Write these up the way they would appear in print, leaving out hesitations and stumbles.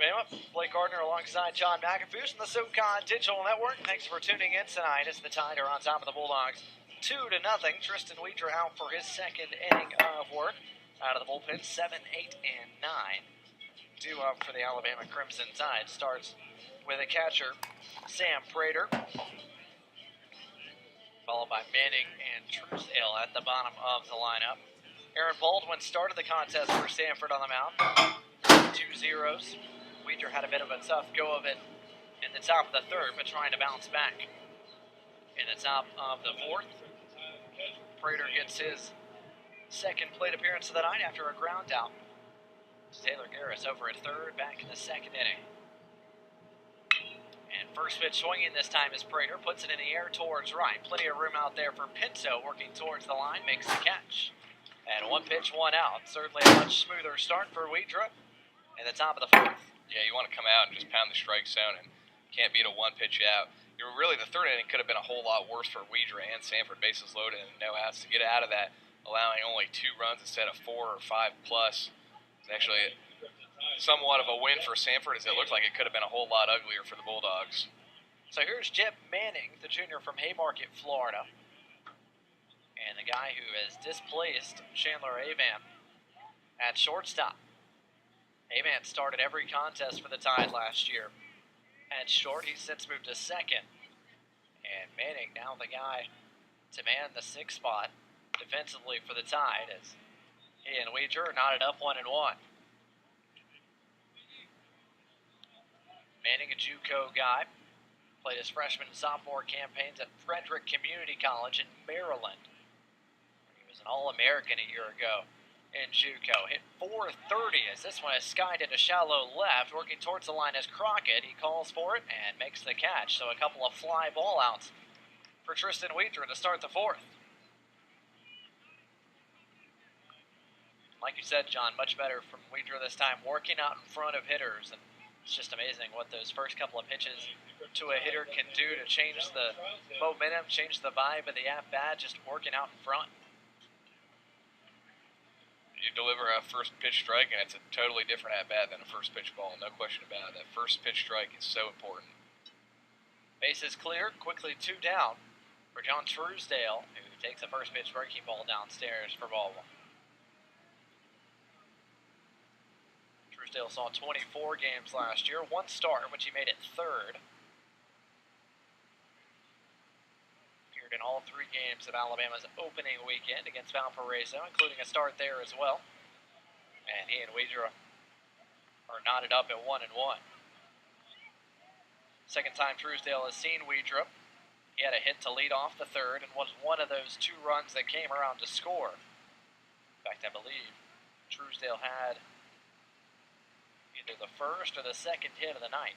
Alabama. Blake Gardner alongside John McAfee from the SoCon Digital Network. Thanks for tuning in tonight as the Tide are on top of the Bulldogs 2-0. Tristan Weidra out for his second inning of work. Out of the bullpen, 7, 8, and 9. Due up for the Alabama Crimson Tide. Starts with a catcher, Sam Prater, followed by Manning and Truesdale at the bottom of the lineup. Aaron Baldwin started the contest for Samford on the mound. 2 zeros. Weidra had a bit of a tough go of it in the top of the third, but trying to bounce back. In the top of the fourth, Prater gets his second plate appearance of the night after a ground out. Taylor Garris over at third, back in the second inning. And first pitch swinging this time is Prater, puts it in the air towards right. Plenty of room out there for Pinto, working towards the line, makes the catch. And 1 pitch, 1 out. Certainly a much smoother start for Weidra in the top of the fourth. Yeah, you want to come out and just pound the strike zone, and can't beat a 1 pitch out. Really, the third inning could have been a whole lot worse for Weidra and Samford, bases loaded and no outs. To get out of that, allowing only 2 runs instead of 4 or 5 plus, it's actually somewhat of a win for Samford, as it looked like it could have been a whole lot uglier for the Bulldogs. So here's Jeb Manning, the junior from Haymarket, Florida, and the guy who has displaced Chandler Avan at shortstop. Avan started every contest for the Tide last year. At short, he's since moved to second. And Manning now the guy to man the 6th spot defensively for the Tide, as he and Weidra are knotted up 1-1. Manning, a JUCO guy, played his freshman and sophomore campaigns at Frederick Community College in Maryland. He was an All-American a year ago in JUCO. Hit .430 as this one is skied into shallow left, working towards the line as Crockett. He calls for it and makes the catch. So a couple of fly ball outs for Tristan Weidra to start the fourth. Like you said, John, much better from Weidra this time, working out in front of hitters. And it's just amazing what those first couple of pitches to a hitter can do to change the momentum, change the vibe of the at-bat, just working out in front. You deliver a first pitch strike, and it's a totally different at-bat than a first pitch ball, no question about it. That first pitch strike is so important. Bases clear, quickly 2 down for John Truesdale, who takes the first pitch breaking ball downstairs for ball 1. Truesdale saw 24 games last year, 1 start, which he made it 3rd. In all 3 games of Alabama's opening weekend against Valparaiso, including a start there as well. And he and Weidra are knotted up at 1-1. Second time Truesdale has seen Weidra. He had a hit to lead off the third and was one of those 2 runs that came around to score. In fact, I believe Truesdale had either the first or the second hit of the night.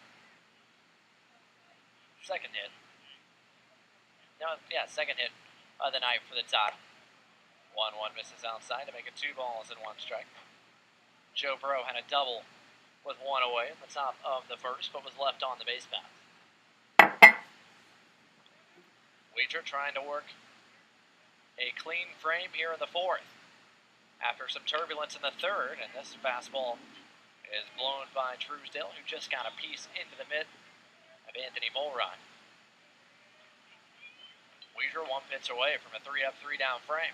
Second hit. Second hit of the night for the Tide. 1-1 misses outside to make it 2 balls and 1 strike. Joe Burrow had a double with 1 away at the top of the first, but was left on the base path. Weidra trying to work a clean frame here in the fourth. After some turbulence in the third, and this fastball is blown by Truesdale, who just got a piece into the mitt of Anthony Mulrine. Weidra 1 pitch away from a 3-up, 3-down frame.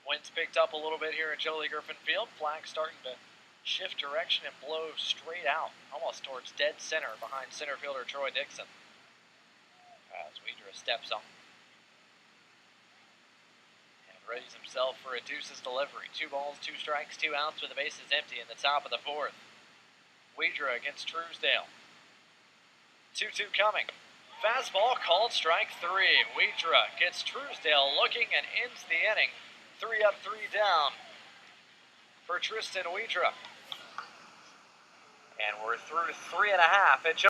Wind's picked up a little bit here at Jolie Griffin Field. Flag starting to shift direction and blow straight out, almost towards dead center behind center fielder Troy Dixon. As Weidra steps on and readies himself for a deuces delivery. 2 balls, 2 strikes, 2 outs with the bases empty in the top of the fourth. Weidra against Truesdale. 2-2 coming. Fastball called strike 3. Weidra gets Truesdale looking and ends the inning. 3-up, 3-down for Tristan Weidra. And we're through 3.5 at